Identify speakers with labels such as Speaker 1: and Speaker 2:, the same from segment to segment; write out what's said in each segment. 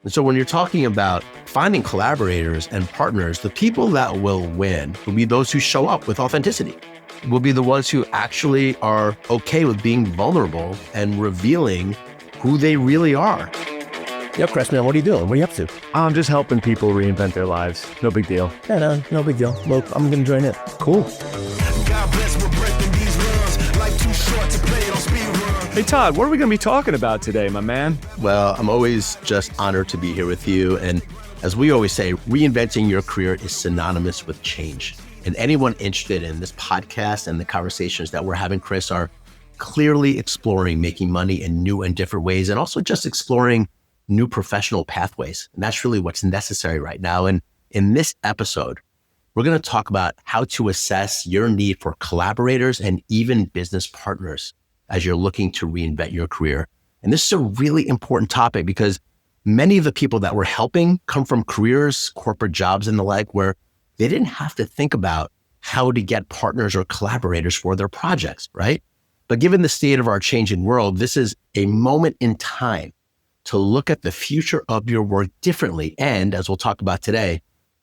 Speaker 1: And so when you're talking about finding collaborators and partners, the people that will win will be those who show up with authenticity, will be the ones who actually are okay with being vulnerable and revealing who they really are. Yep, Chris, man, what are you doing? What are you up to?
Speaker 2: I'm just helping people reinvent their lives. No big deal.
Speaker 1: Yeah, no big deal. Look, I'm going to join in.
Speaker 2: Cool.
Speaker 3: God bless, we're breaking these runs. Life too short to play it on speed run.
Speaker 2: Hey, Todd, what are we going to be talking about today, my man?
Speaker 1: Well, I'm always just honored to be here with you. And as we always say, reinventing your career is synonymous with change. And anyone interested in this podcast and the conversations that we're having, Chris, are clearly exploring making money in new and different ways, and also just exploring new professional pathways. And that's really what's necessary right now. And in this episode, we're going to talk about how to assess your need for collaborators and even business partners as you're looking to reinvent your career. And this is a really important topic because many of the people that we're helping come from careers, corporate jobs and the like, where they didn't have to think about how to get partners or collaborators for their projects, right? But given the state of our changing world, this is a moment in time to look at the future of your work differently. And as we'll talk about today,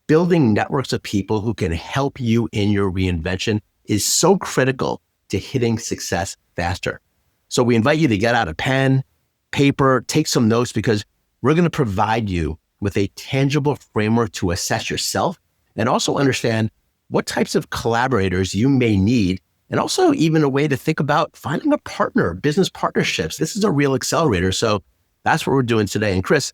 Speaker 1: building networks of people who can help you in your reinvention is so critical to hitting success faster. So we invite you to get out a pen, paper, take some notes, because we're going to provide you with a tangible framework to assess yourself and also understand what types of collaborators you may need, and also even a way to think about finding a partner, business partnerships. This is a real accelerator. So that's what we're doing today. And Chris,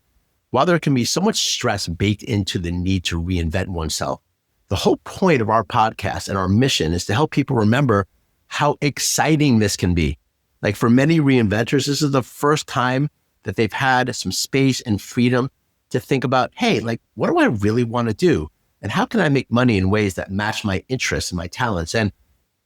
Speaker 1: while there can be so much stress baked into the need to reinvent oneself, the whole point of our podcast and our mission is to help people remember how exciting this can be. Like for many reinventors, this is the first time that they've had some space and freedom to think about, hey, like, what do I really want to do? And how can I make money in ways that match my interests and my talents? And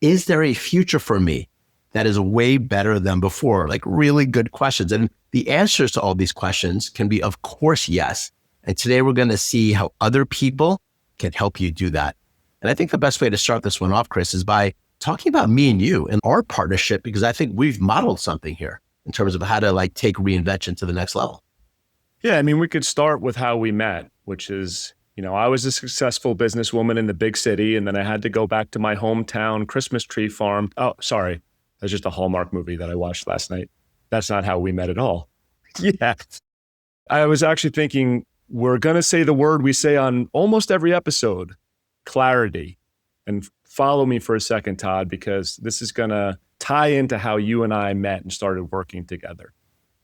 Speaker 1: is there a future for me that is way better than before? Like really good questions. And the answers to all these questions can be, of course, yes. And today we're going to see how other people can help you do that. And I think the best way to start this one off, Chris, is by talking about me and you and our partnership, because I think we've modeled something here in terms of how to like take reinvention to the next level.
Speaker 2: Yeah, I mean, we could start with how we met, which is, I was a successful businesswoman in the big city, and then I had to go back to my hometown Christmas tree farm. Oh, sorry. That's just a Hallmark movie that I watched last night. That's not how we met at all. Yeah. I was actually thinking, we're going to say the word we say on almost every episode, clarity. And follow me for a second, Todd, because this is going to tie into how you and I met and started working together.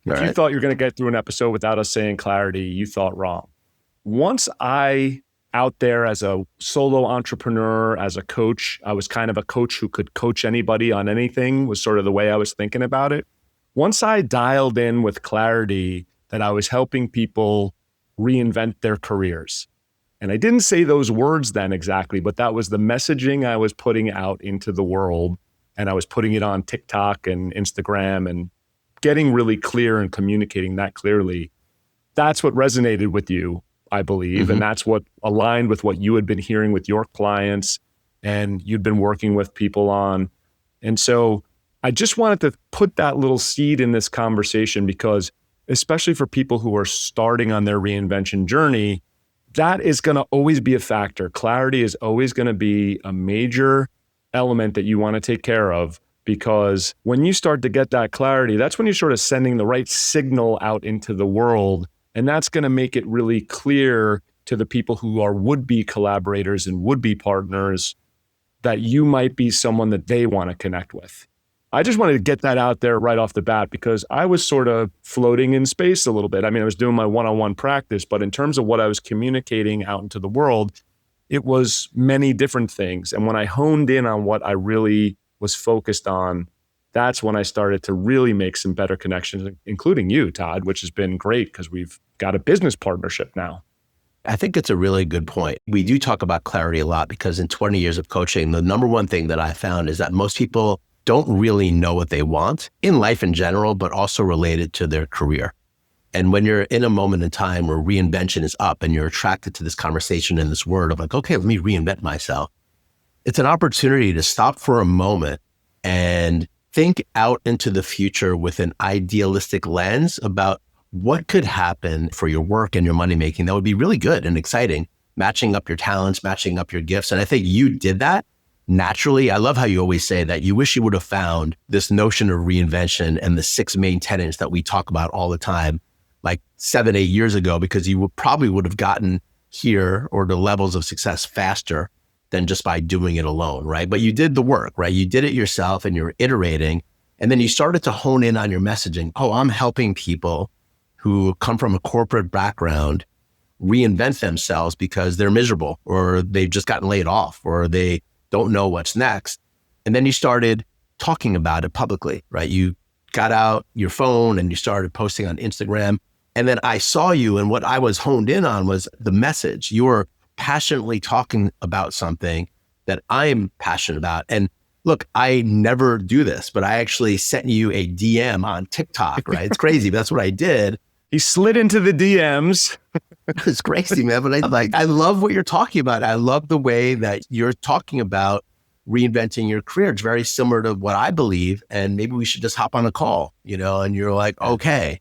Speaker 2: If you thought you were going to get through an episode without us saying clarity, you thought wrong. Once out there as a solo entrepreneur, as a coach, I was kind of a coach who could coach anybody on anything, was sort of the way I was thinking about it. Once I dialed in with clarity that I was helping people reinvent their careers. And I didn't say those words then exactly, but that was the messaging I was putting out into the world. And I was putting it on TikTok and Instagram and getting really clear and communicating that clearly. That's what resonated with you, I believe. And that's what aligned with what you had been hearing with your clients and you'd been working with people on. And so I just wanted to put that little seed in this conversation because, especially for people who are starting on their reinvention journey, that is going to always be a factor. Clarity is always going to be a major element that you want to take care of, because when you start to get that clarity, that's when you're sort of sending the right signal out into the world. And that's going to make it really clear to the people who are would-be collaborators and would-be partners that you might be someone that they want to connect with. I just wanted to get that out there right off the bat because I was sort of floating in space a little bit. I mean, I was doing my one-on-one practice, but in terms of what I was communicating out into the world, it was many different things. And when I honed in on what I really was focused on, that's when I started to really make some better connections, including you, Todd, which has been great because we've got a business partnership now.
Speaker 1: I think it's a really good point. We do talk about clarity a lot because in 20 years of coaching, the number one thing that I found is that most people don't really know what they want in life in general, but also related to their career. And when you're in a moment in time where reinvention is up and you're attracted to this conversation and this word of like, okay, let me reinvent myself, it's an opportunity to stop for a moment and think out into the future with an idealistic lens about what could happen for your work and your money making that would be really good and exciting, matching up your talents, matching up your gifts. And I think you did that naturally. I love how you always say that you wish you would have found this notion of reinvention and the 6 main tenets that we talk about all the time, like 7, 8 years ago, because you probably would have gotten here or the levels of success faster than just by doing it alone, right? But you did the work, right? You did it yourself and you're iterating. And then you started to hone in on your messaging. Oh, I'm helping people who come from a corporate background reinvent themselves because they're miserable or they've just gotten laid off or they don't know what's next. And then you started talking about it publicly, right? You got out your phone and you started posting on Instagram. And then I saw you, and what I was honed in on was the message. You were passionately talking about something that I'm passionate about. And look, I never do this, but I actually sent you a DM on TikTok, right? It's crazy, but that's what I did.
Speaker 2: He slid into the DMs.
Speaker 1: It's crazy, man. But I love what you're talking about. I love the way that you're talking about reinventing your career. It's very similar to what I believe. And maybe we should just hop on a call, and you're like, okay.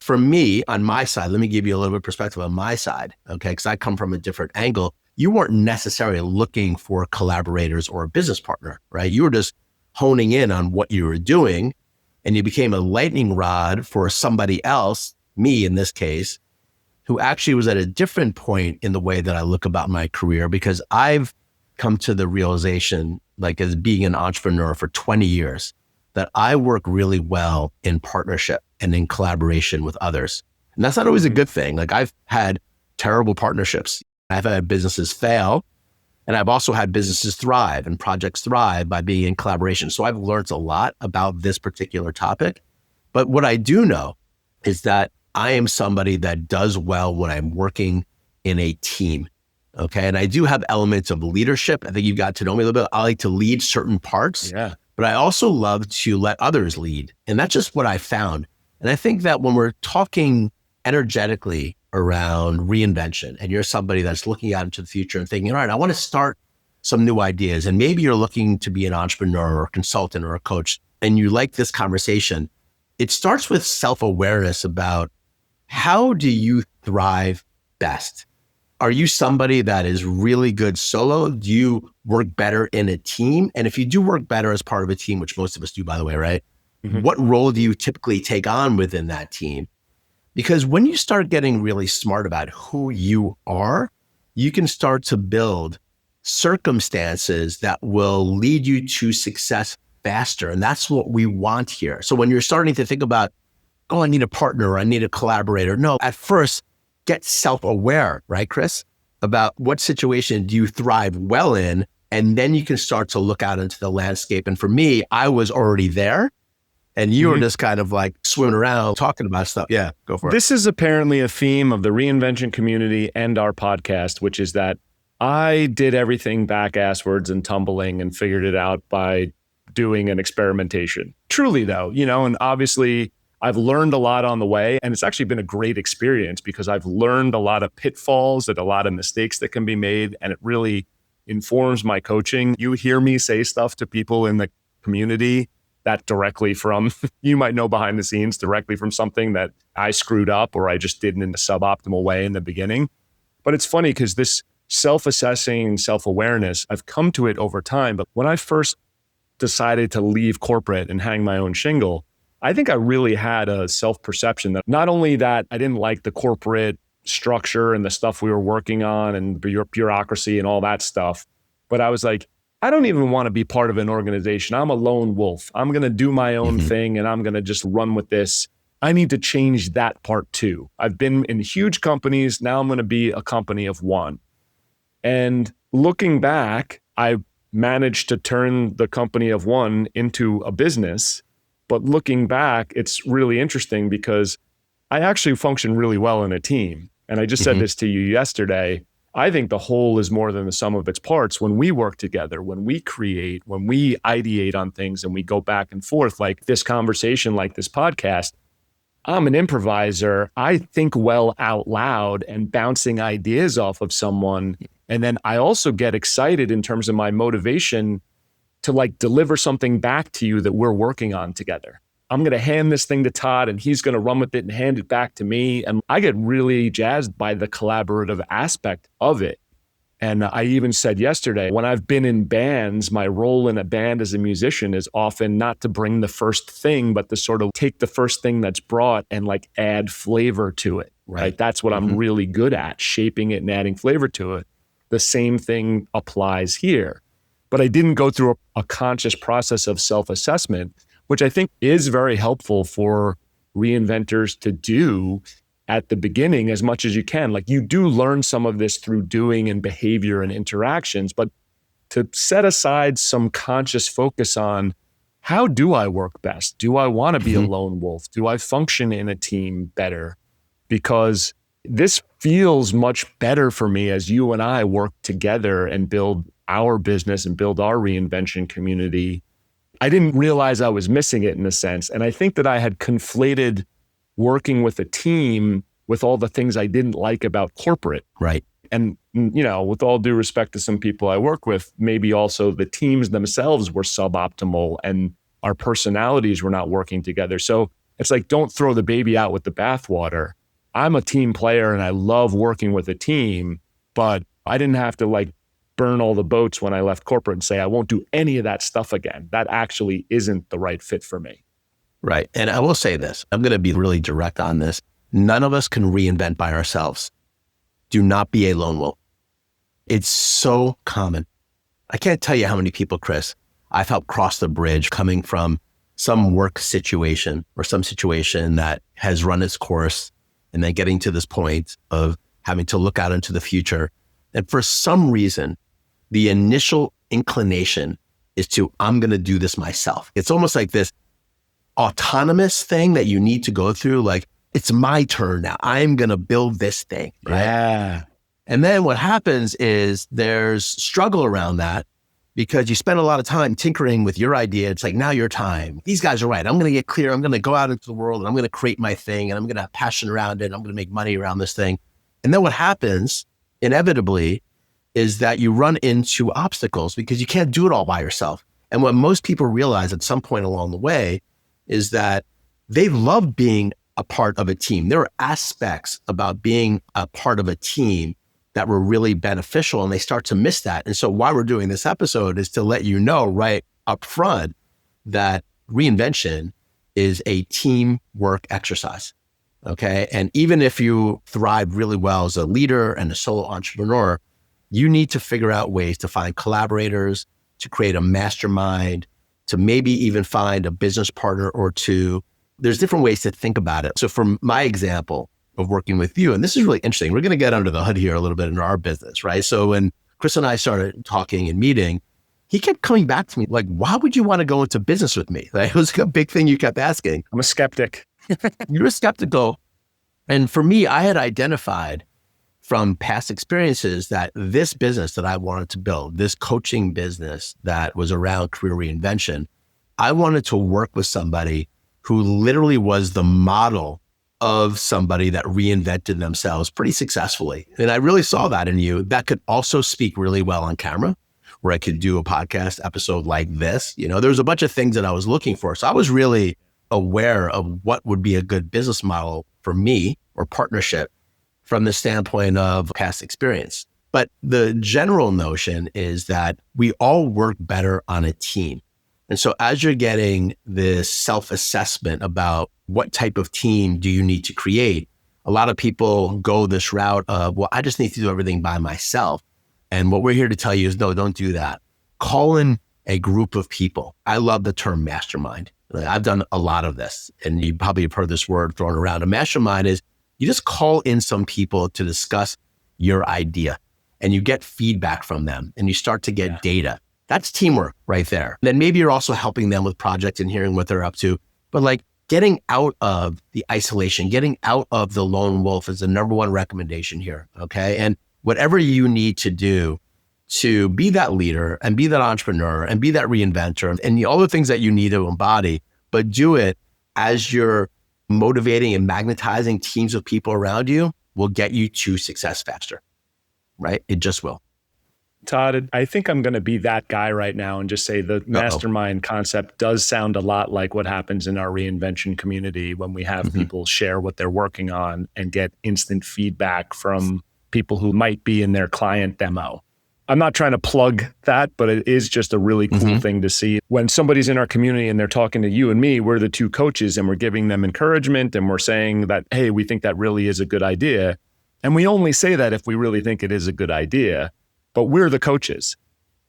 Speaker 1: For me, on my side, let me give you a little bit of perspective on my side, okay? Because I come from a different angle. You weren't necessarily looking for collaborators or a business partner, right? You were just honing in on what you were doing, and you became a lightning rod for somebody else, me in this case, who actually was at a different point in the way that I look about my career, because I've come to the realization, like as being an entrepreneur for 20 years, that I work really well in partnership and in collaboration with others. And that's not always a good thing. Like I've had terrible partnerships. I've had businesses fail, and I've also had businesses thrive and projects thrive by being in collaboration. So I've learned a lot about this particular topic. But what I do know is that I am somebody that does well when I'm working in a team. Okay. And I do have elements of leadership. I think you've got to know me a little bit. I like to lead certain parts, but I also love to let others lead. And that's just what I found. And I think that when we're talking energetically around reinvention, and you're somebody that's looking out into the future and thinking, all right, I want to start some new ideas. And maybe you're looking to be an entrepreneur or a consultant or a coach, and you like this conversation. It starts with self-awareness about how do you thrive best? Are you somebody that is really good solo? Do you work better in a team? And if you do work better as part of a team, which most of us do, by the way, right? Mm-hmm. What role do you typically take on within that team? Because when you start getting really smart about who you are, you can start to build circumstances that will lead you to success faster. And that's what we want here. So when you're starting to think about, oh, I need a partner, or I need a collaborator. No, at first, get self-aware, right, Chris, about what situation do you thrive well in, and then you can start to look out into the landscape. And for me, I was already there, and you were just kind of like swimming around talking about stuff. Yeah, go for it.
Speaker 2: This is apparently a theme of the Reinvention community and our podcast, which is that I did everything back asswards and tumbling and figured it out by doing an experimentation. Truly though, and obviously I've learned a lot on the way, and it's actually been a great experience because I've learned a lot of pitfalls and a lot of mistakes that can be made, and it really informs my coaching. You hear me say stuff to people in the community that directly from, you might know behind the scenes, directly from something that I screwed up or I just did in a suboptimal way in the beginning. But it's funny because this self-assessing, self-awareness, I've come to it over time. But when I first decided to leave corporate and hang my own shingle, I think I really had a self-perception that not only that I didn't like the corporate structure and the stuff we were working on and bureaucracy and all that stuff, but I was like, I don't even want to be part of an organization. I'm a lone wolf. I'm going to do my own thing and I'm going to just run with this. I need to change that part too. I've been in huge companies. Now I'm going to be a company of one. And looking back, I managed to turn the company of one into a business. But looking back, it's really interesting because I actually function really well in a team. And I just said this to you yesterday. I think the whole is more than the sum of its parts. When we work together, when we create, when we ideate on things and we go back and forth, like this conversation, like this podcast, I'm an improviser. I think well out loud and bouncing ideas off of someone. And then I also get excited in terms of my motivation to like deliver something back to you that we're working on together. I'm going to hand this thing to Todd and he's going to run with it and hand it back to me. And I get really jazzed by the collaborative aspect of it. And I even said yesterday, when I've been in bands, my role in a band as a musician is often not to bring the first thing, but to sort of take the first thing that's brought and like add flavor to it. Right. That's what I'm really good at, shaping it and adding flavor to it. The same thing applies here. But I didn't go through a conscious process of self-assessment, which I think is very helpful for reinventors to do at the beginning as much as you can. Like you do learn some of this through doing and behavior and interactions, but to set aside some conscious focus on how do I work best? Do I want to be a lone wolf? Do I function in a team better? Because this feels much better for me as you and I work together and build our business and build our reinvention community. I didn't realize I was missing it in a sense. And I think that I had conflated working with a team with all the things I didn't like about corporate.
Speaker 1: Right.
Speaker 2: And, you know, with all due respect to some people I work with, maybe also the teams themselves were suboptimal and our personalities were not working together. So it's like, don't throw the baby out with the bathwater. I'm a team player and I love working with a team, but I didn't have to like burn all the boats when I left corporate and say, I won't do any of that stuff again. That actually isn't the right fit for me.
Speaker 1: Right. And I will say this, I'm going to be really direct on this. None of us can reinvent by ourselves. Do not be a lone wolf. It's so common. I can't tell you how many people, Chris, I've helped cross the bridge coming from some work situation or some situation that has run its course and then getting to this point of having to look out into the future. And for some reason, the initial inclination is to, I'm going to do this myself. It's almost like this autonomous thing that you need to go through. Like, it's my turn now. I'm going to build this thing. Right?
Speaker 2: Yeah.
Speaker 1: And then what happens is there's struggle around that because you spend a lot of time tinkering with your idea. It's like, now your time. These guys are right. I'm going to get clear. I'm going to go out into the world and I'm going to create my thing and I'm going to have passion around it. I'm going to make money around this thing. And then what happens inevitably is that you run into obstacles because you can't do it all by yourself. And what most people realize at some point along the way is that they love being a part of a team. There are aspects about being a part of a team that were really beneficial and they start to miss that. And so why we're doing this episode is to let you know right up front that reinvention is a teamwork exercise. Okay. And even if you thrive really well as a leader and a solo entrepreneur, you need to figure out ways to find collaborators, to create a mastermind, to maybe even find a business partner or two. There's different ways to think about it. So from my example of working with you, and this is really interesting, we're going to get under the hood here a little bit in our business, right? So when Chris and I started talking and meeting, he kept coming back to me like, why would you want to go into business with me? Like, it was a big thing you kept asking.
Speaker 2: I'm a skeptic.
Speaker 1: You're skeptical. And for me, I had identified from past experiences that this business that I wanted to build, this coaching business that was around career reinvention, I wanted to work with somebody who literally was the model of somebody that reinvented themselves pretty successfully. And I really saw that in you. That could also speak really well on camera, where I could do a podcast episode like this. You know, there was a bunch of things that I was looking for. So I was really aware of what would be a good business model for me or partnership from the standpoint of past experience. But the general notion is that we all work better on a team. And so as you're getting this self-assessment about what type of team do you need to create, a lot of people go this route of, well, I just need to do everything by myself. And what we're here to tell you is, no, don't do that. Call in a group of people. I love the term mastermind. I've done a lot of this, and you probably have heard this word thrown around. A mastermind is you just call in some people to discuss your idea and you get feedback from them and you start to get data. That's teamwork right there. Then maybe you're also helping them with projects and hearing what they're up to. But like getting out of the isolation, getting out of the lone wolf is the number one recommendation here. Okay. And whatever you need to do to be that leader and be that entrepreneur and be that reinventor and all the things that you need to embody, but do it as you're motivating and magnetizing teams of people around you will get you to success faster, right? It just will.
Speaker 2: Todd, I think I'm going to be that guy right now and just say the mastermind concept does sound a lot like what happens in our reinvention community when we have people share what they're working on and get instant feedback from people who might be in their client demo. I'm not trying to plug that, but it is just a really cool thing to see. When somebody's in our community and they're talking to you and me, we're the two coaches and we're giving them encouragement and we're saying that, hey, we think that really is a good idea. And we only say that if we really think it is a good idea. But we're the coaches.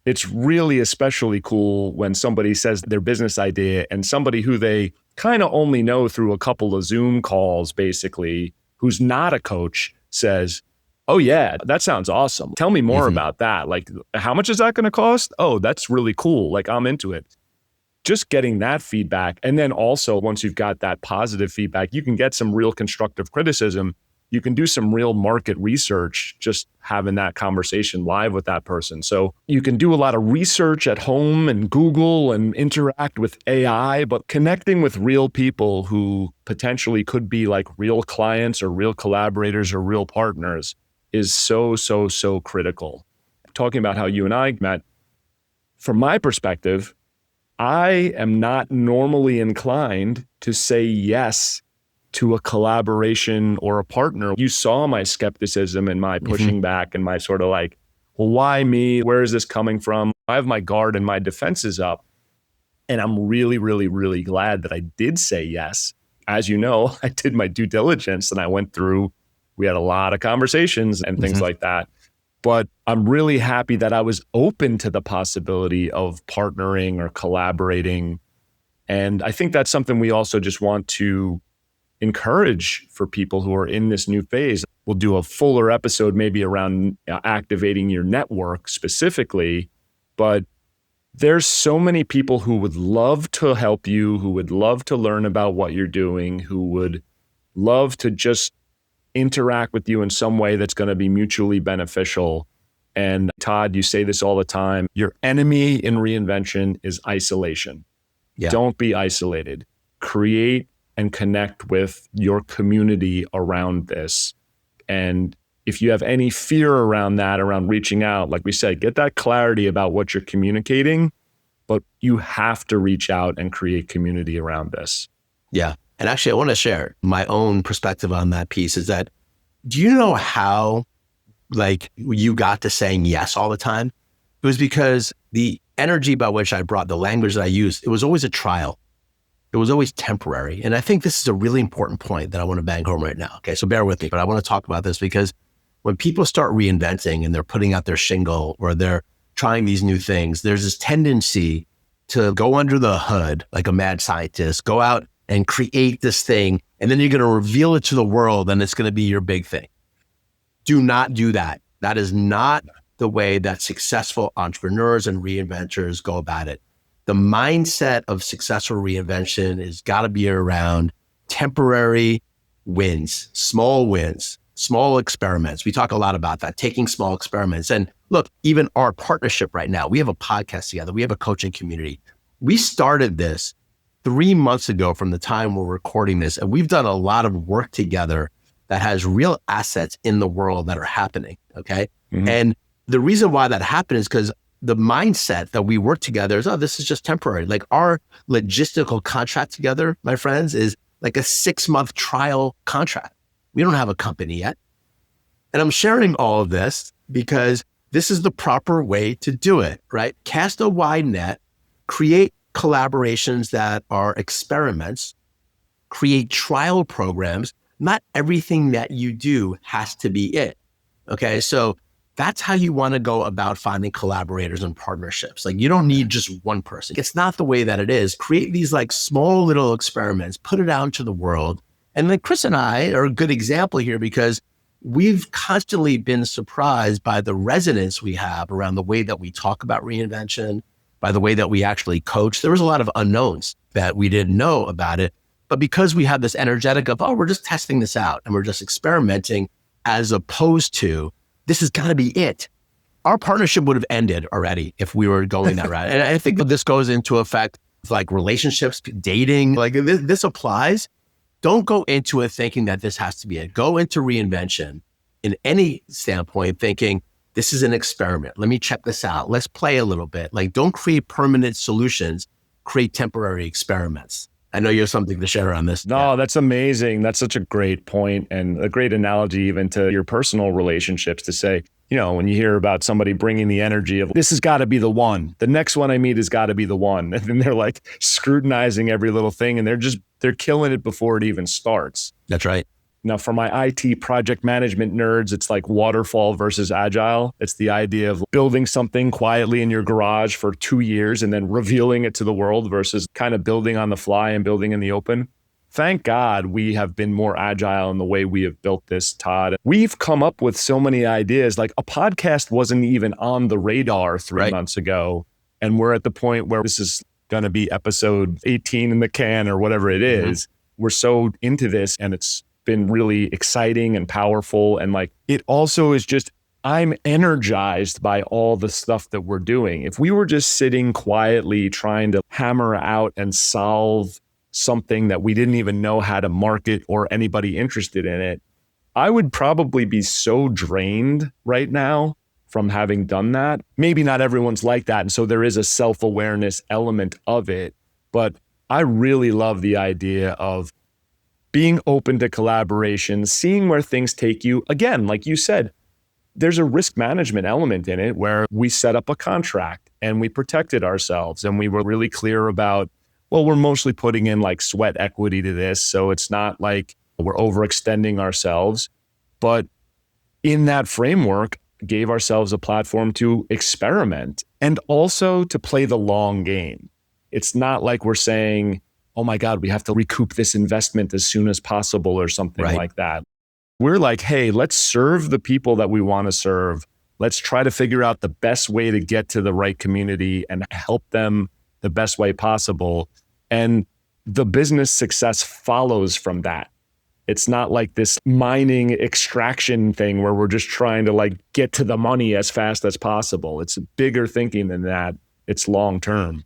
Speaker 2: It's really especially cool when somebody says their business idea and somebody who they kind of only know through a couple of Zoom calls, basically, who's not a coach says, oh yeah, that sounds awesome. Tell me more about that. Like, how much is that going to cost? Oh, that's really cool. Like, I'm into it. Just getting that feedback. And then also, once you've got that positive feedback, you can get some real constructive criticism. You can do some real market research just having that conversation live with that person. So you can do a lot of research at home and Google and interact with AI, but connecting with real people who potentially could be like real clients or real collaborators or real partners is so, so, so critical. Talking about how you and I met, from my perspective, I am not normally inclined to say yes to a collaboration or a partner. You saw my skepticism and my pushing back and my sort of like, well, why me? Where is this coming from? I have my guard and my defenses up. And I'm really, really, really glad that I did say yes. As you know, I did my due diligence and I went through, we had a lot of conversations and things like that. But I'm really happy that I was open to the possibility of partnering or collaborating. And I think that's something we also just want to encourage for people who are in this new phase. We'll do a fuller episode maybe around activating your network specifically, but there's so many people who would love to help you, who would love to learn about what you're doing, who would love to just interact with you in some way that's going to be mutually beneficial. And Todd, you say this all the time, your enemy in reinvention is isolation. Yeah. Don't be isolated. Create and connect with your community around this. And if you have any fear around that, around reaching out, like we said, get that clarity about what you're communicating, but you have to reach out and create community around this.
Speaker 1: Yeah. And actually, I want to share my own perspective on that piece is that, do you know how like you got to saying yes all the time? It was because the energy by which I brought the language that I used, it was always a trial. It was always temporary. And I think this is a really important point that I want to bang home right now. Okay, so bear with me, but I want to talk about this because when people start reinventing and they're putting out their shingle or they're trying these new things, there's this tendency to go under the hood like a mad scientist, go out and create this thing, and then you're going to reveal it to the world and it's going to be your big thing. Do not do that. That is not the way that successful entrepreneurs and reinventors go about it. The mindset of successful reinvention is got to be around temporary wins, small experiments. We talk a lot about that, taking small experiments. And look, even our partnership right now, we have a podcast together. We have a coaching community. We started this 3 months ago from the time we're recording this. And we've done a lot of work together that has real assets in the world that are happening, okay? And the reason why that happened is because the mindset that we work together is, oh, this is just temporary. Like our logistical contract together, my friends, is like a 6-month trial contract. We don't have a company yet. And I'm sharing all of this because this is the proper way to do it, right? Cast a wide net, create collaborations that are experiments, create trial programs. Not everything that you do has to be it, okay? So that's how you want to go about finding collaborators and partnerships. Like you don't need just one person. It's not the way that it is. Create these like small little experiments, put it out into the world. And then Chris and I are a good example here because we've constantly been surprised by the resonance we have around the way that we talk about reinvention, by the way that we actually coach. There was a lot of unknowns that we didn't know about it. But because we have this energetic of, oh, we're just testing this out and we're just experimenting as opposed to, this has got to be it. Our partnership would have ended already if we were going that route. And I think that this goes into effect like relationships, dating, like this applies. Don't go into it thinking that this has to be it. Go into reinvention in any standpoint thinking this is an experiment. Let me check this out. Let's play a little bit. Like, don't create permanent solutions, create temporary experiments. I know you have something to share on this.
Speaker 2: No, that's amazing. That's such a great point and a great analogy even to your personal relationships to say, when you hear about somebody bringing the energy of this has got to be the one, the next one I meet has got to be the one. And then they're like scrutinizing every little thing and they're killing it before it even starts.
Speaker 1: That's right.
Speaker 2: Now, for my IT project management nerds, it's like waterfall versus agile. It's the idea of building something quietly in your garage for 2 years and then revealing it to the world versus kind of building on the fly and building in the open. Thank God we have been more agile in the way we have built this, Todd. We've come up with so many ideas. Like a podcast wasn't even on the radar 3 months ago. And we're at the point where this is going to be episode 18 in the can or whatever it is. We're so into this and it's been really exciting and powerful. And like, it also is just, I'm energized by all the stuff that we're doing. If we were just sitting quietly trying to hammer out and solve something that we didn't even know how to market or anybody interested in it, I would probably be so drained right now from having done that. Maybe not everyone's like that. And so there is a self-awareness element of it, but I really love the idea of being open to collaboration, seeing where things take you. Again, like you said, there's a risk management element in it where we set up a contract and we protected ourselves and we were really clear about, well, we're mostly putting in like sweat equity to this. So it's not like we're overextending ourselves, but in that framework, gave ourselves a platform to experiment and also to play the long game. It's not like we're saying, oh my God, we have to recoup this investment as soon as possible or something like that. We're like, hey, let's serve the people that we want to serve. Let's try to figure out the best way to get to the right community and help them the best way possible. And the business success follows from that. It's not like this mining extraction thing where we're just trying to like get to the money as fast as possible. It's bigger thinking than that. It's long term.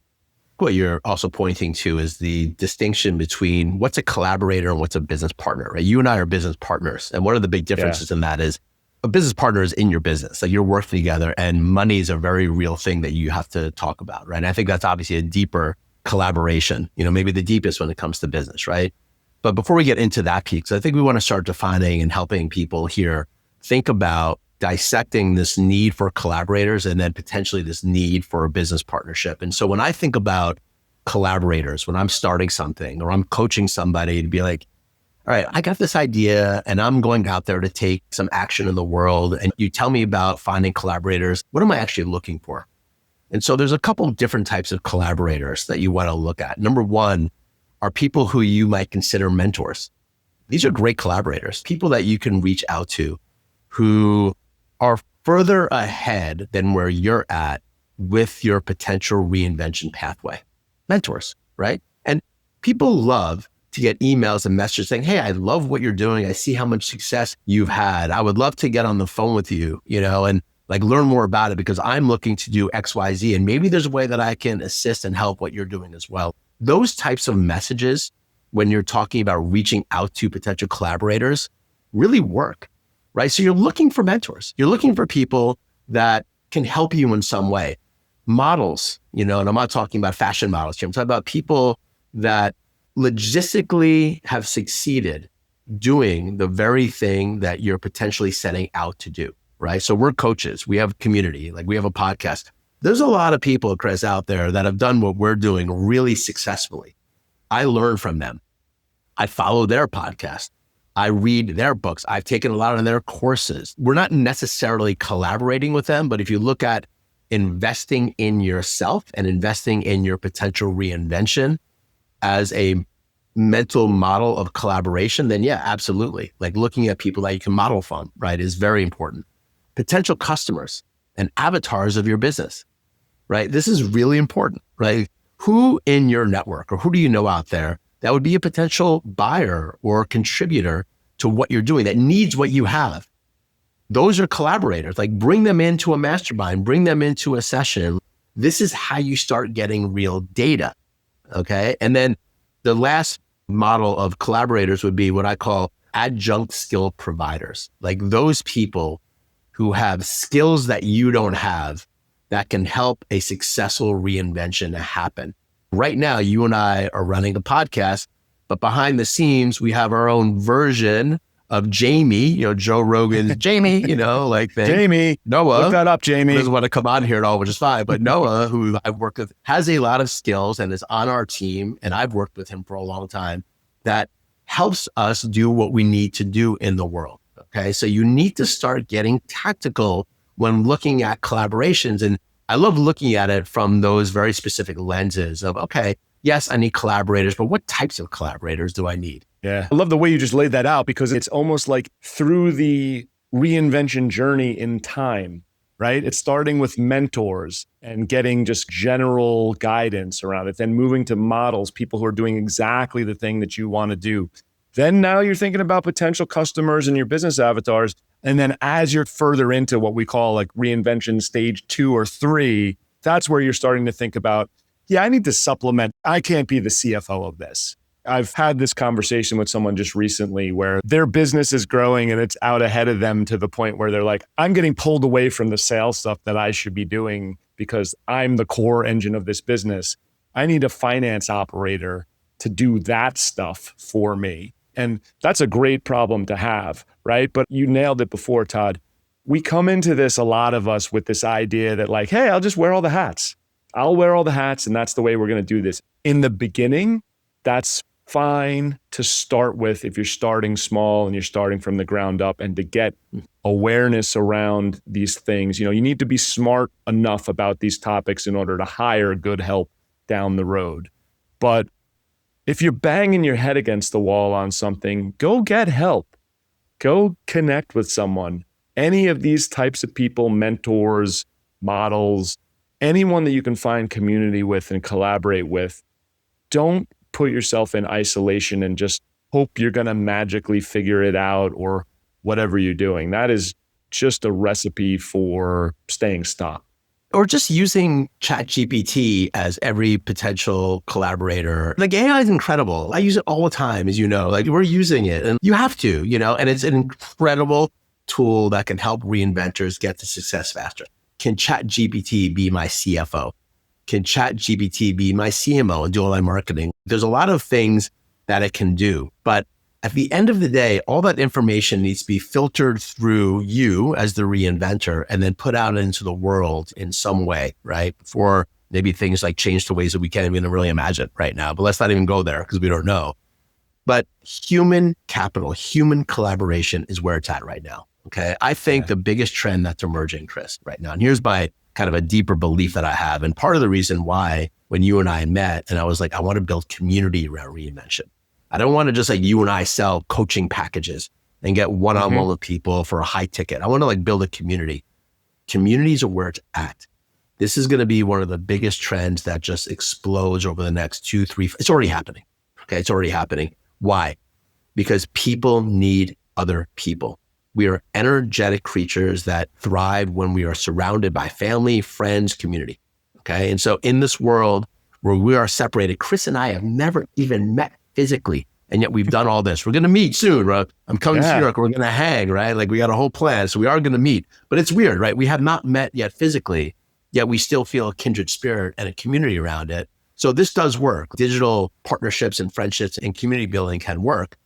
Speaker 1: What you're also pointing to is the distinction between what's a collaborator and what's a business partner, right? You and I are business partners. And one of the big differences in that is a business partner is in your business, like you're working together and money is a very real thing that you have to talk about, right? And I think that's obviously a deeper collaboration, maybe the deepest when it comes to business, right? But before we get into that piece, I think we want to start defining and helping people here think about dissecting this need for collaborators and then potentially this need for a business partnership. And so when I think about collaborators, when I'm starting something or I'm coaching somebody to be like, all right, I got this idea and I'm going out there to take some action in the world. And you tell me about finding collaborators. What am I actually looking for? And so there's a couple of different types of collaborators that you want to look at. Number one are people who you might consider mentors. These are great collaborators, people that you can reach out to who are further ahead than where you're at with your potential reinvention pathway. Mentors, right? And people love to get emails and messages saying, hey, I love what you're doing. I see how much success you've had. I would love to get on the phone with you, and like learn more about it because I'm looking to do X, Y, Z. And maybe there's a way that I can assist and help what you're doing as well. Those types of messages, when you're talking about reaching out to potential collaborators, really work. Right? So you're looking for mentors. You're looking for people that can help you in some way. Models, and I'm not talking about fashion models here. I'm talking about people that logistically have succeeded doing the very thing that you're potentially setting out to do, right? So we're coaches. We have a community, like we have a podcast. There's a lot of people, Chris, out there that have done what we're doing really successfully. I learn from them. I follow their podcast. I read their books. I've taken a lot of their courses. We're not necessarily collaborating with them, but if you look at investing in yourself and investing in your potential reinvention as a mental model of collaboration, then yeah, absolutely. Like looking at people that you can model from, right, is very important. Potential customers and avatars of your business, right? This is really important, right? Who in your network or who do you know out there that would be a potential buyer or contributor to what you're doing that needs what you have? Those are collaborators. Like bring them into a mastermind, bring them into a session. This is how you start getting real data, okay? And then the last model of collaborators would be what I call adjunct skill providers. Like those people who have skills that you don't have that can help a successful reinvention to happen. Right now, you and I are running a podcast, but behind the scenes, we have our own version of Jamie, Joe Rogan's Jamie, like thing.
Speaker 2: Jamie,
Speaker 1: Noah.
Speaker 2: look that up, Jamie.
Speaker 1: Doesn't want to come on here at all, which is fine. But Noah, who I've worked with, has a lot of skills and is on our team. And I've worked with him for a long time that helps us do what we need to do in the world. Okay. So you need to start getting tactical when looking at collaborations. And I love looking at it from those very specific lenses of, okay, yes, I need collaborators, but what types of collaborators do I need?
Speaker 2: Yeah. I love the way you just laid that out, because it's almost like through the reinvention journey in time, right? It's starting with mentors and getting just general guidance around it, then moving to models, people who are doing exactly the thing that you want to do. Then now you're thinking about potential customers and your business avatars. And then as you're further into what we call like reinvention stage 2 or 3, that's where you're starting to think about, yeah, I need to supplement. I can't be the CFO of this. I've had this conversation with someone just recently where their business is growing and it's out ahead of them to the point where they're like, I'm getting pulled away from the sales stuff that I should be doing because I'm the core engine of this business. I need a finance operator to do that stuff for me. And that's a great problem to have, right? But you nailed it before, Todd. We come into this, a lot of us, with this idea that like, hey, I'll just wear all the hats. I'll wear all the hats and that's the way we're going to do this. In the beginning, that's fine to start with if you're starting small and you're starting from the ground up, and to get awareness around these things. You need to be smart enough about these topics in order to hire good help down the road. But if you're banging your head against the wall on something, go get help. Go connect with someone. Any of these types of people, mentors, models, anyone that you can find community with and collaborate with. Don't put yourself in isolation and just hope you're going to magically figure it out or whatever you're doing. That is just a recipe for staying stuck.
Speaker 1: Or just using ChatGPT as every potential collaborator. Like AI is incredible. I use it all the time, as you know, like we're using it and you have to, and it's an incredible tool that can help reinventors get to success faster. Can ChatGPT be my CFO? Can ChatGPT be my CMO and do all my marketing? There's a lot of things that it can do, but at the end of the day, all that information needs to be filtered through you as the reinventor and then put out into the world in some way, right? For maybe things like change to ways that we can't even really imagine right now, but let's not even go there because we don't know. But human capital, human collaboration is where it's at right now. Okay. I think the biggest trend that's emerging, Chris, right now, and here's my kind of a deeper belief that I have. And part of the reason why when you and I met and I was like, I want to build community around reinvention. I don't want to just like you and I sell coaching packages and get one-on-one with people for a high ticket. I want to like build a community. Communities are where it's at. This is going to be one of the biggest trends that just explodes over the next 2, 3, it's already happening. Okay. It's already happening. Why? Because people need other people. We are energetic creatures that thrive when we are surrounded by family, friends, community. Okay. And so in this world where we are separated, Chris and I have never even met physically. And yet we've done all this. We're going to meet soon, right? I'm coming to New York. We're going to hang, right? Like we got a whole plan. So we are going to meet, but it's weird, right? We have not met yet physically, yet we still feel a kindred spirit and a community around it. So this does work. Digital partnerships and friendships and community building can work,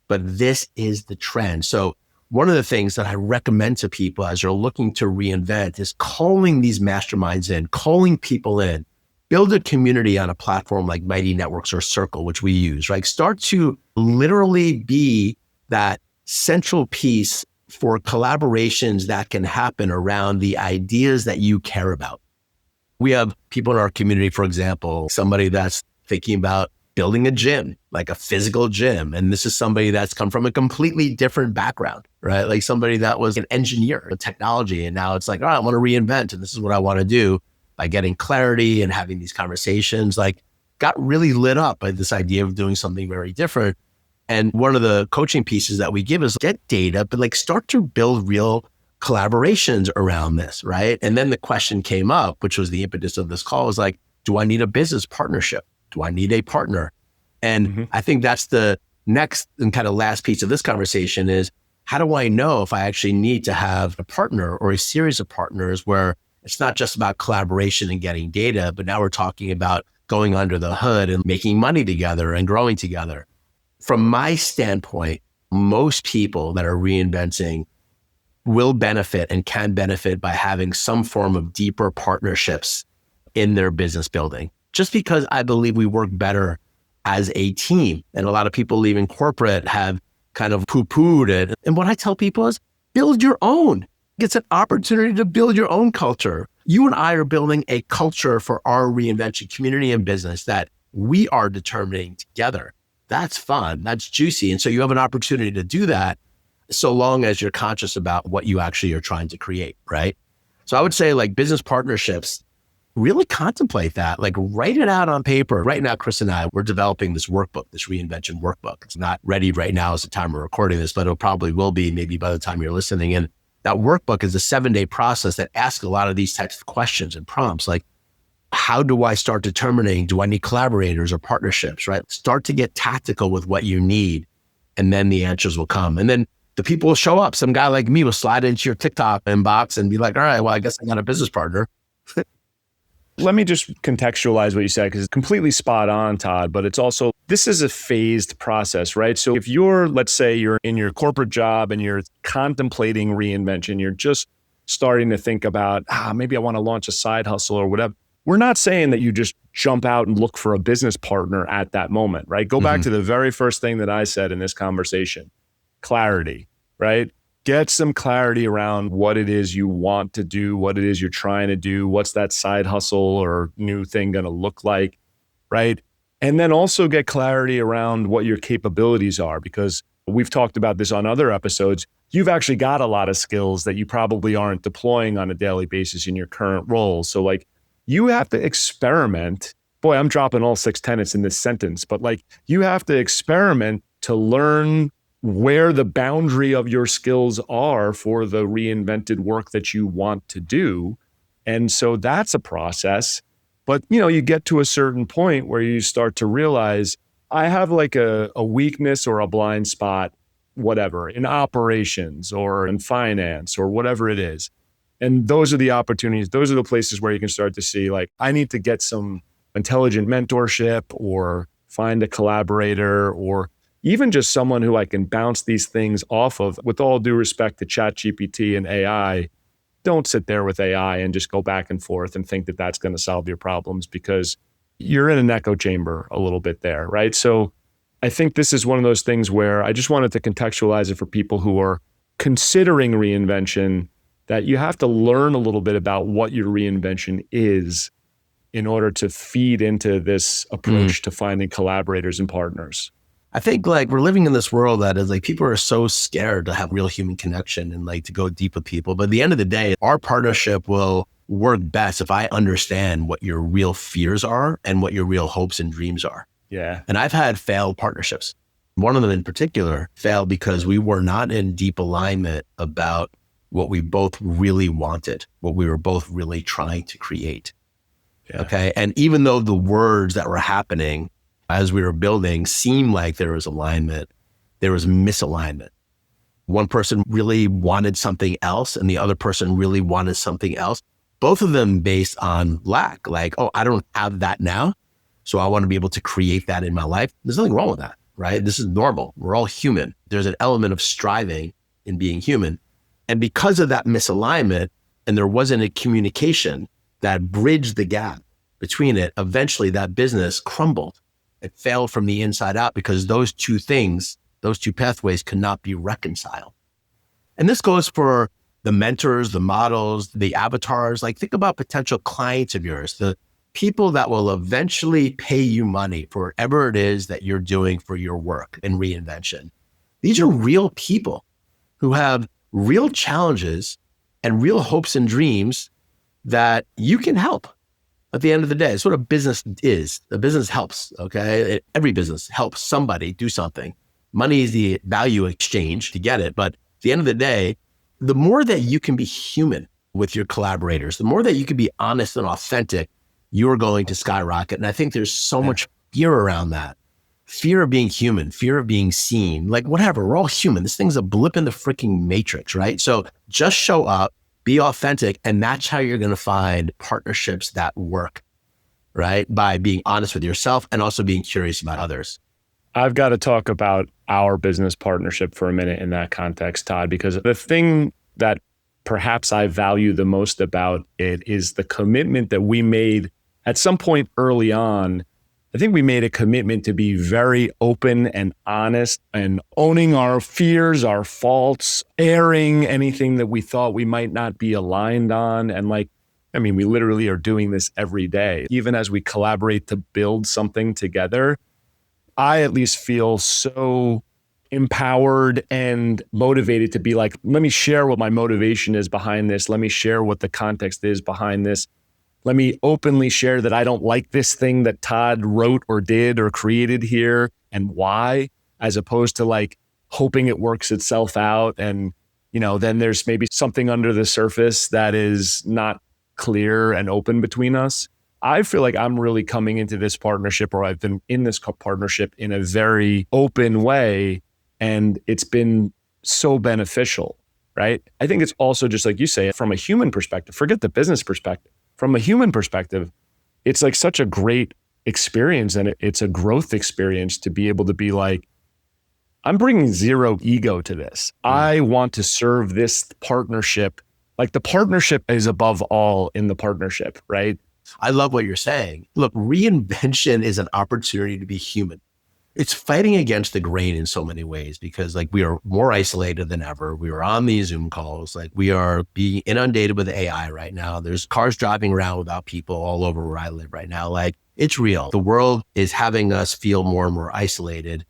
Speaker 1: but this is the trend. So one of the things that I recommend to people as you're looking to reinvent is calling these masterminds in, calling people in, build a community on a platform like Mighty Networks or Circle, which we use, right? Start to literally be that central piece for collaborations that can happen around the ideas that you care about. We have people in our community, for example, somebody that's thinking about building a gym, like a physical gym. And this is somebody that's come from a completely different background, right? Like somebody that was an engineer in technology. And now it's like, all right, I want to reinvent. And this is what I want to do. By getting clarity and having these conversations, like got really lit up by this idea of doing something very different. And one of the coaching pieces that we give is get data, but like start to build real collaborations around this, right? And then the question came up, which was the impetus of this call, was like, do I need a business partnership? Do I need a partner? And I think that's the next and kind of last piece of this conversation is, how do I know if I actually need to have a partner or a series of partners where it's not just about collaboration and getting data, but now we're talking about going under the hood and making money together and growing together. From my standpoint, most people that are reinventing will benefit and can benefit by having some form of deeper partnerships in their business building, just because I believe we work better as a team. And a lot of people leaving corporate have kind of poo-pooed it. And what I tell people is build your own. It's an opportunity to build your own culture. You and I are building a culture for our reinvention community and business that we are determining together. That's fun. That's juicy. And so you have an opportunity to do that so long as you're conscious about what you actually are trying to create, right? So I would say like business partnerships, really contemplate that, like write it out on paper. Right now, Chris and I, we're developing this workbook, this reinvention workbook. It's not ready right now as the time we're recording this, but it probably will be maybe by the time you're listening. And that workbook is a 7-day process that asks a lot of these types of questions and prompts. Like, how do I start determining, do I need collaborators or partnerships, right? Start to get tactical with what you need, and then the answers will come. And then the people will show up. Some guy like me will slide into your TikTok inbox and be like, all right, well, I guess I got a business partner.
Speaker 2: Let me just contextualize what you said, because it's completely spot on, Todd, but it's also, this is a phased process, right? So if let's say you're in your corporate job and you're contemplating reinvention, you're just starting to think about, maybe I want to launch a side hustle or whatever. We're not saying that you just jump out and look for a business partner at that moment, right? Go back to the very first thing that I said in this conversation, clarity, right? Get some clarity around what it is you want to do, what it is you're trying to do, what's that side hustle or new thing going to look like, right? And then also get clarity around what your capabilities are, because we've talked about this on other episodes. You've actually got a lot of skills that you probably aren't deploying on a daily basis in your current role. So like, you have to experiment. Boy, I'm dropping all 6 tenets in this sentence, but like, you have to experiment to learn where the boundary of your skills are for the reinvented work that you want to do. And so that's a process. But, you get to a certain point where you start to realize I have like a weakness or a blind spot, whatever, in operations or in finance or whatever it is. And those are the opportunities. Those are the places where you can start to see, like, I need to get some intelligent mentorship or find a collaborator or even just someone who I can bounce these things off of. With all due respect to ChatGPT and AI, don't sit there with AI and just go back and forth and think that that's going to solve your problems, because you're in an echo chamber a little bit there, right? So I think this is one of those things where I just wanted to contextualize it for people who are considering reinvention, that you have to learn a little bit about what your reinvention is in order to feed into this approach to finding collaborators and partners.
Speaker 1: I think like we're living in this world that is like people are so scared to have real human connection and like to go deep with people. But at the end of the day, our partnership will work best if I understand what your real fears are and what your real hopes and dreams are.
Speaker 2: Yeah.
Speaker 1: And I've had failed partnerships. One of them in particular failed because we were not in deep alignment about what we both really wanted, what we were both really trying to create.
Speaker 2: Yeah.
Speaker 1: Okay. And even though the words that were happening as we were building seemed like there was alignment, there was misalignment. One person really wanted something else and the other person really wanted something else. Both of them based on lack, like, oh, I don't have that now, so I want to be able to create that in my life. There's nothing wrong with that, right? This is normal. We're all human. There's an element of striving in being human. And because of that misalignment, and there wasn't a communication that bridged the gap between it, eventually that business crumbled. It failed from the inside out because those two things, those two pathways could not be reconciled. And this goes for the mentors, the models, the avatars. Like think about potential clients of yours, the people that will eventually pay you money for whatever it is that you're doing for your work in reinvention. These are real people who have real challenges and real hopes and dreams that you can help. At the end of the day, it's what a business is. The business helps, okay? Every business helps somebody do something. Money is the value exchange to get it. But at the end of the day, the more that you can be human with your collaborators, the more that you can be honest and authentic, you're going to skyrocket. And I think there's so much fear around that. fear of being human, fear of being seen, like whatever, we're all human. This thing's a blip in the freaking matrix, right? So just show up, be authentic, and that's how you're going to find partnerships that work, right? By being honest with yourself and also being curious about others.
Speaker 2: I've got to talk about our business partnership for a minute in that context, Todd, because the thing that perhaps I value the most about it is the commitment that we made at some point early on. I think we made a commitment to be very open and honest and owning our fears, our faults, airing anything that we thought we might not be aligned on. And we literally are doing this every day. Even as we collaborate to build something together, I at least feel so empowered and motivated to be like, let me share what my motivation is behind this. Let me share what the context is behind this. Let me openly share that I don't like this thing that Todd wrote or did or created here and why, as opposed to hoping it works itself out. And, then there's maybe something under the surface that is not clear and open between us. I feel like I'm really coming into this partnership, or I've been in this partnership in a very open way, and it's been so beneficial, right? I think it's also just like you say, from a human perspective, forget the business perspective. From a human perspective, it's such a great experience, and it's a growth experience to be able to be like, I'm bringing zero ego to this. I want to serve this partnership. The partnership is above all in the partnership, right?
Speaker 1: I love what you're saying. Look, reinvention is an opportunity to be human. It's fighting against the grain in so many ways because we are more isolated than ever. We are on these Zoom calls. We are being inundated with AI right now. There's cars driving around without people all over where I live right now. It's real. The world is having us feel more and more isolated.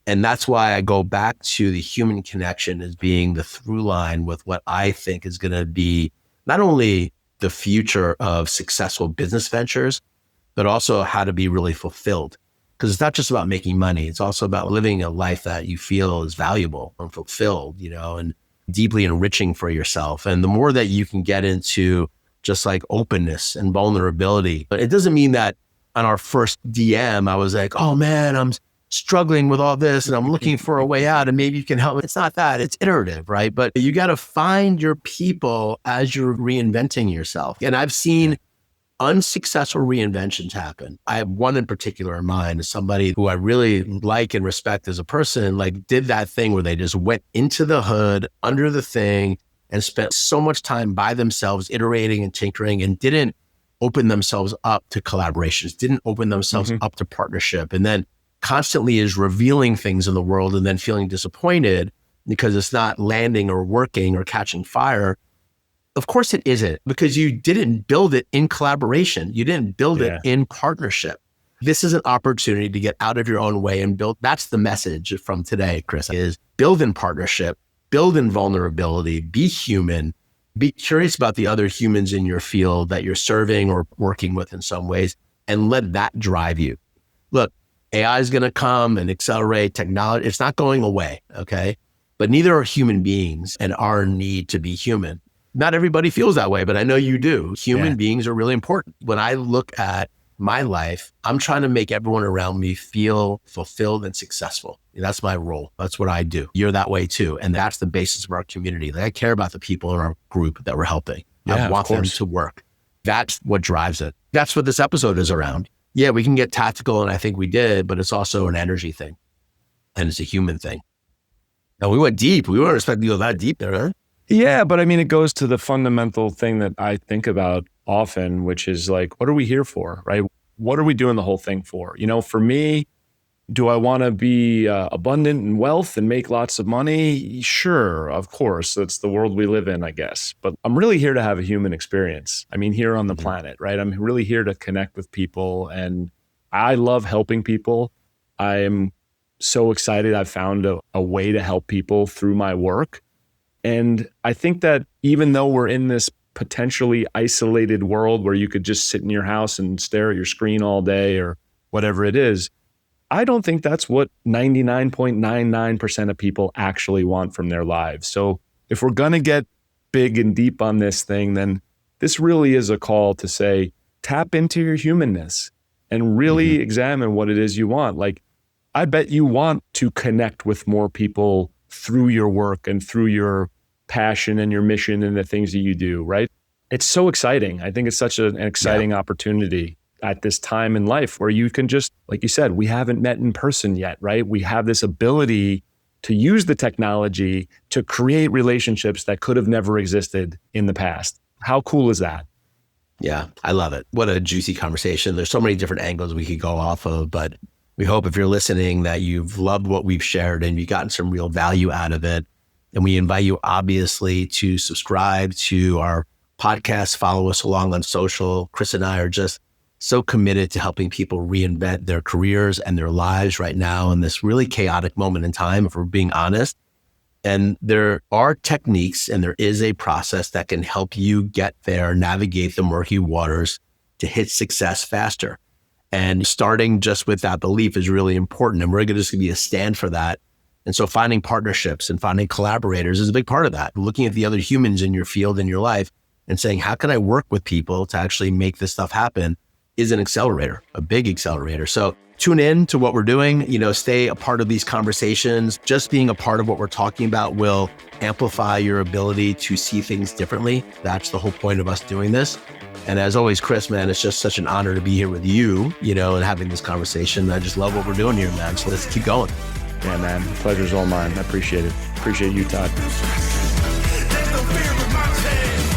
Speaker 1: And that's why I go back to the human connection as being the through line with what I think is going to be not only the future of successful business ventures, but also how to be really fulfilled. Because it's not just about making money. It's also about living a life that you feel is valuable and fulfilled, and deeply enriching for yourself. And the more that you can get into just openness and vulnerability, but it doesn't mean that on our first DM, I was like, oh man, I'm struggling with all this and I'm looking for a way out and maybe you can help me. It's not that, it's iterative, right? But you got to find your people as you're reinventing yourself. And I've seen unsuccessful reinventions happen. I have one in particular in mind, somebody who I really like and respect as a person, did that thing where they just went into the hood, under the thing, and spent so much time by themselves, iterating and tinkering, and didn't open themselves up to collaborations, didn't open themselves up to partnership, and then constantly is revealing things in the world and then feeling disappointed because it's not landing or working or catching fire. Of course it isn't, because you didn't build it in collaboration. You didn't build it in partnership. This is an opportunity to get out of your own way and build. That's the message from today, Chris, is build in partnership, build in vulnerability, be human, be curious about the other humans in your field that you're serving or working with in some ways, and let that drive you. Look, AI is going to come and accelerate technology. It's not going away, okay? But neither are human beings and our need to be human. Not everybody feels that way, but I know you do. Human beings are really important. When I look at my life, I'm trying to make everyone around me feel fulfilled and successful. That's my role. That's what I do. You're that way too. And that's the basis of our community. I care about the people in our group that we're helping. I want them to work. That's what drives it. That's what this episode is around. Yeah, we can get tactical, and I think we did, but it's also an energy thing. And it's a human thing. Now, we went deep. We weren't expecting to go that deep there, huh?
Speaker 2: Yeah, but it goes to the fundamental thing that I think about often, which is what are we here for, right? What are we doing the whole thing for? For me, do I want to be abundant in wealth and make lots of money? Sure, of course. That's the world we live in, I guess. But I'm really here to have a human experience. Here on the planet, right? I'm really here to connect with people, and I love helping people. I'm so excited I've found a way to help people through my work. And I think that even though we're in this potentially isolated world where you could just sit in your house and stare at your screen all day or whatever it is, I don't think that's what 99.99% of people actually want from their lives. So if we're going to get big and deep on this thing, then this really is a call to say, tap into your humanness and really examine what it is you want. I bet you want to connect with more people through your work and through your passion and your mission and the things that you do, right? It's so exciting. I think it's such an exciting opportunity at this time in life where you can just, like you said, we haven't met in person yet, right? We have this ability to use the technology to create relationships that could have never existed in the past. How cool is that?
Speaker 1: Yeah, I love it. What a juicy conversation. There's so many different angles we could go off of, but we hope if you're listening that you've loved what we've shared and you've gotten some real value out of it. And we invite you obviously to subscribe to our podcast, follow us along on social. Chris and I are just so committed to helping people reinvent their careers and their lives right now in this really chaotic moment in time, if we're being honest. And there are techniques and there is a process that can help you get there, navigate the murky waters to hit success faster. And starting just with that belief is really important. And we're just going to be a stand for that. And so finding partnerships and finding collaborators is a big part of that. Looking at the other humans in your field, in your life, and saying, how can I work with people to actually make this stuff happen is an accelerator, a big accelerator. So tune in to what we're doing, stay a part of these conversations. Just being a part of what we're talking about will amplify your ability to see things differently. That's the whole point of us doing this. And as always, Chris, man, it's just such an honor to be here with you, and having this conversation. I just love what we're doing here, man. So let's keep going.
Speaker 2: Yeah, man. The pleasure's all mine. I appreciate it. Appreciate you, Todd.
Speaker 3: There's no fear in my chest.